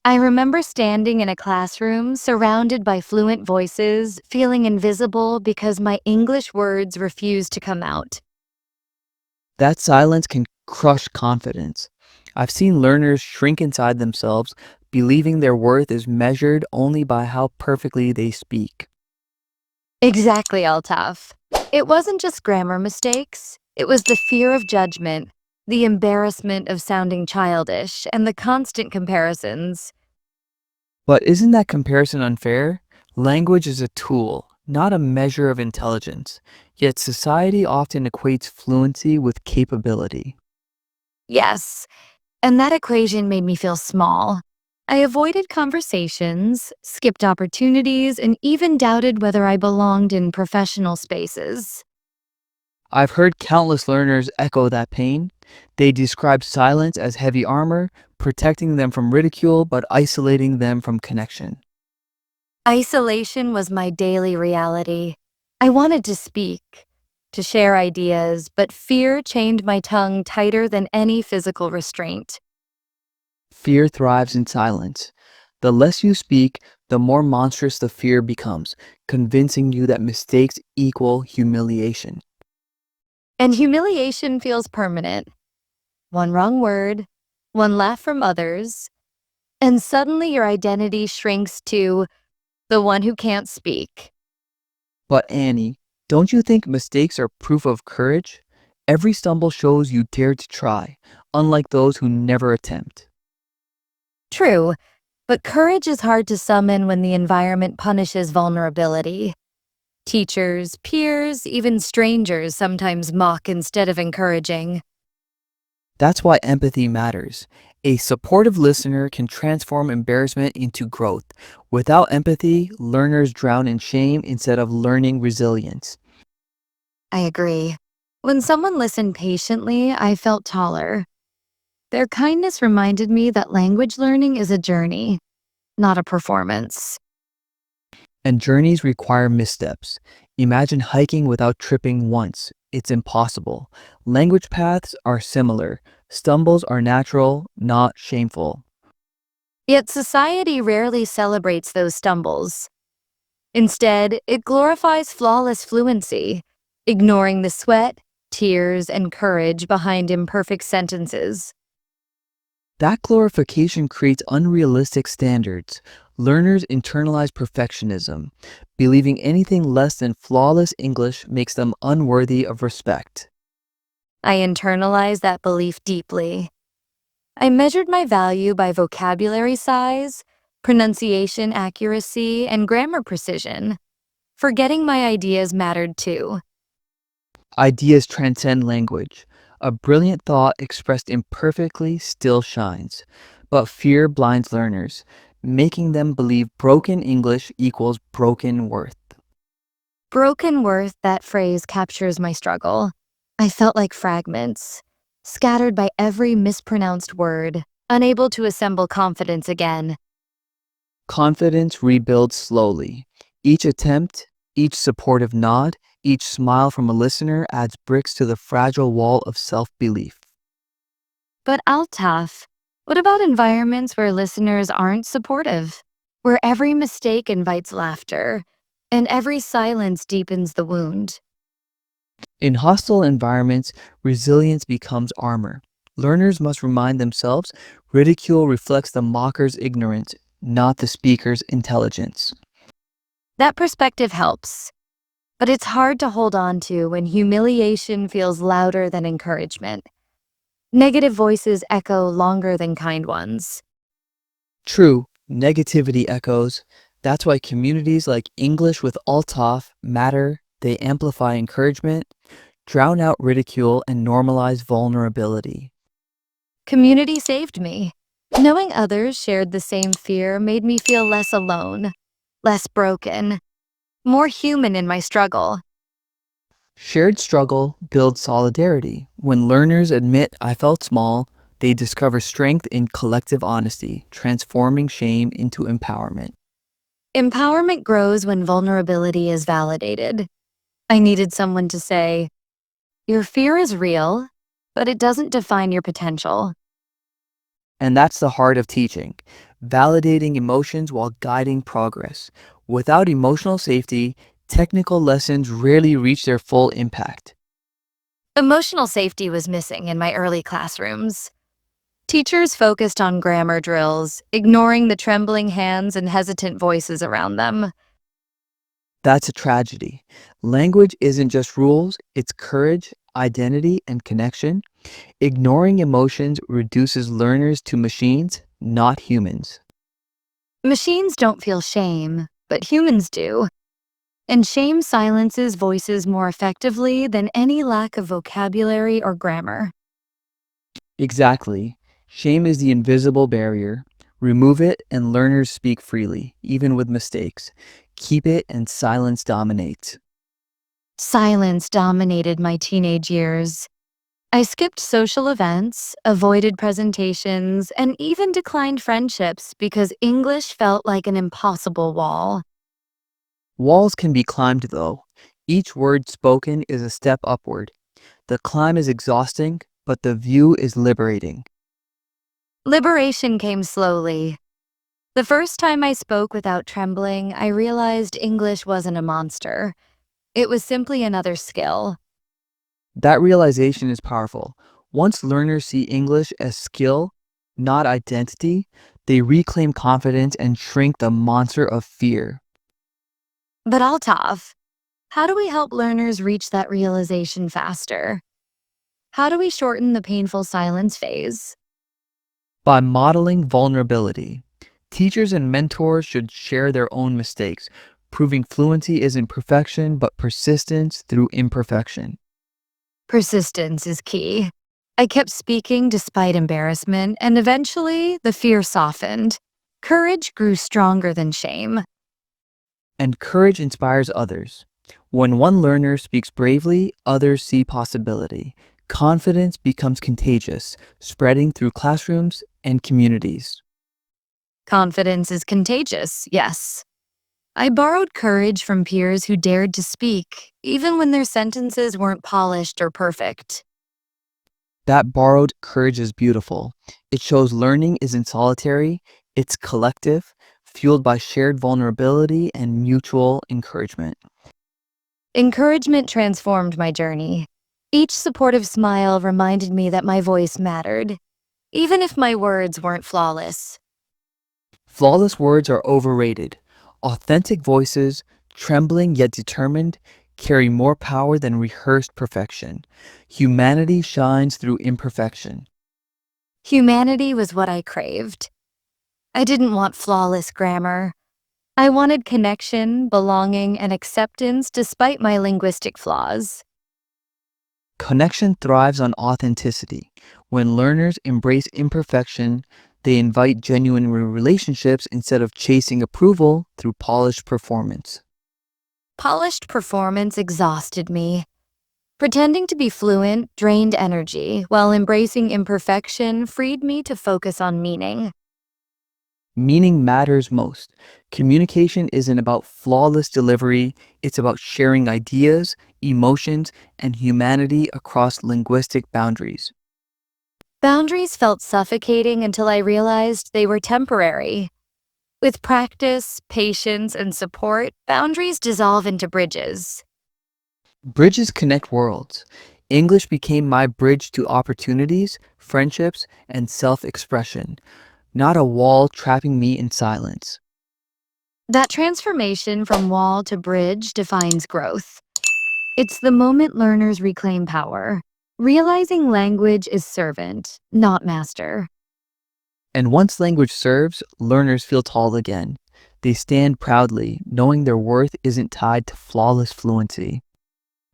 I remember standing in a classroom surrounded by fluent voices, feeling invisible because my English words refused to come out. That silence can crush confidence. I've seen learners shrink inside themselves, believing their worth is measured only by how perfectly they speak. Exactly, Altaf. It wasn't just grammar mistakes, it was the fear of judgment, the embarrassment of sounding childish, and the constant comparisons. But isn't that comparison unfair? Language is a tool, not a measure of intelligence. Yet society often equates fluency with capability. Yes, and that equation made me feel small. I avoided conversations, skipped opportunities, and even doubted whether I belonged in professional spaces. I've heard countless learners echo that pain. They describe silence as heavy armor, protecting them from ridicule but isolating them from connection. Isolation was my daily reality. I wanted to speak, to share ideas, but fear chained my tongue tighter than any physical restraint. Fear thrives in silence. The less you speak, the more monstrous the fear becomes, convincing you that mistakes equal humiliation. And humiliation feels permanent. One wrong word, one laugh from others, and suddenly your identity shrinks to the one who can't speak. But Annie, don't you think mistakes are proof of courage? Every stumble shows you dared to try, unlike those who never attempt. True, but courage is hard to summon when the environment punishes vulnerability. Teachers, peers, even strangers sometimes mock instead of encouraging. That's why empathy matters. A supportive listener can transform embarrassment into growth. Without empathy, learners drown in shame instead of learning resilience. I agree. When someone listened patiently, I felt taller. Their kindness reminded me that language learning is a journey, not a performance. And journeys require missteps. Imagine hiking without tripping once. It's impossible. Language paths are similar. Stumbles are natural, not shameful. Yet society rarely celebrates those stumbles. Instead, it glorifies flawless fluency, ignoring the sweat, tears, and courage behind imperfect sentences. That glorification creates unrealistic standards. Learners internalize perfectionism. Believing anything less than flawless English makes them unworthy of respect. I internalized that belief deeply. I measured my value by vocabulary size, pronunciation accuracy, and grammar precision, forgetting my ideas mattered too. Ideas transcend language. A brilliant thought expressed imperfectly still shines. But fear blinds learners, making them believe broken English equals broken worth. Broken worth, that phrase captures my struggle. I felt like fragments, scattered by every mispronounced word, unable to assemble confidence again. Confidence rebuilds slowly. Each attempt, each supportive nod, each smile from a listener adds bricks to the fragile wall of self belief. But Altaf, what about environments where listeners aren't supportive? Where every mistake invites laughter, and every silence deepens the wound? In hostile environments, resilience becomes armor. Learners must remind themselves ridicule reflects the mocker's ignorance, not the speaker's intelligence. That perspective helps, but it's hard to hold on to when humiliation feels louder than encouragement. Negative voices echo longer than kind ones. True, negativity echoes. That's why communities like English with Altaf matter. They amplify encouragement, drown out ridicule, and normalize vulnerability. Community saved me. Knowing others shared the same fear made me feel less alone, less broken, more human in my struggle. Shared struggle builds solidarity. When learners admit I felt small, they discover strength in collective honesty, transforming shame into empowerment. Empowerment grows when vulnerability is validated. I needed someone to say, your fear is real, but it doesn't define your potential. And that's the heart of teaching. validating emotions while guiding progress. Without emotional safety, technical lessons rarely reach their full impact. Emotional safety was missing in my early classrooms. Teachers focused on grammar drills, ignoring the trembling hands and hesitant voices around them. That's a tragedy. Language isn't just rules, it's courage, identity, and connection. Ignoring emotions reduces learners to machines, not humans. Machines don't feel shame, but humans do. And shame silences voices more effectively than any lack of vocabulary or grammar. Exactly. Shame is the invisible barrier. Remove it and learners speak freely, even with mistakes. Keep it and silence dominates. Silence dominated my teenage years. I skipped social events, avoided presentations, and even declined friendships because English felt like an impossible wall. Walls can be climbed though. Each word spoken is a step upward. The climb is exhausting, but the view is liberating. Liberation came slowly. The first time I spoke without trembling, I realized English wasn't a monster. It was simply another skill. That realization is powerful. Once learners see English as skill, not identity, they reclaim confidence and shrink the monster of fear. But Altaf, how do we help learners reach that realization faster? How do we shorten the painful silence phase? By modeling vulnerability, teachers and mentors should share their own mistakes, proving fluency isn't perfection but persistence through imperfection. Persistence is key. I kept speaking despite embarrassment, and eventually the fear softened. Courage grew stronger than shame. And courage inspires others. When one learner speaks bravely, others see possibility. Confidence becomes contagious, spreading through classrooms and communities. Confidence is contagious, yes. I borrowed courage from peers who dared to speak, even when their sentences weren't polished or perfect. That borrowed courage is beautiful. It shows learning isn't solitary, it's collective, fueled by shared vulnerability and mutual encouragement. Encouragement transformed my journey. Each supportive smile reminded me that my voice mattered, even if my words weren't flawless. Flawless words are overrated. Authentic voices, trembling yet determined, carry more power than rehearsed perfection. Humanity shines through imperfection. Humanity was what I craved. I didn't want flawless grammar. I wanted connection, belonging, and acceptance despite my linguistic flaws. Connection thrives on authenticity. When learners embrace imperfection, they invite genuine relationships instead of chasing approval through polished performance. Polished performance exhausted me. Pretending to be fluent drained energy, while embracing imperfection freed me to focus on meaning. Meaning matters most. Communication isn't about flawless delivery, it's about sharing ideas, emotions, and humanity across linguistic boundaries. Boundaries felt suffocating until I realized they were temporary. With practice, patience, and support, boundaries dissolve into bridges. Bridges connect worlds. English became my bridge to opportunities, friendships, and self expression, not a wall trapping me in silence. That transformation from wall to bridge defines growth. It's the moment learners reclaim power, realizing language is servant, not master. And once language serves, learners feel tall again. They stand proudly, knowing their worth isn't tied to flawless fluency.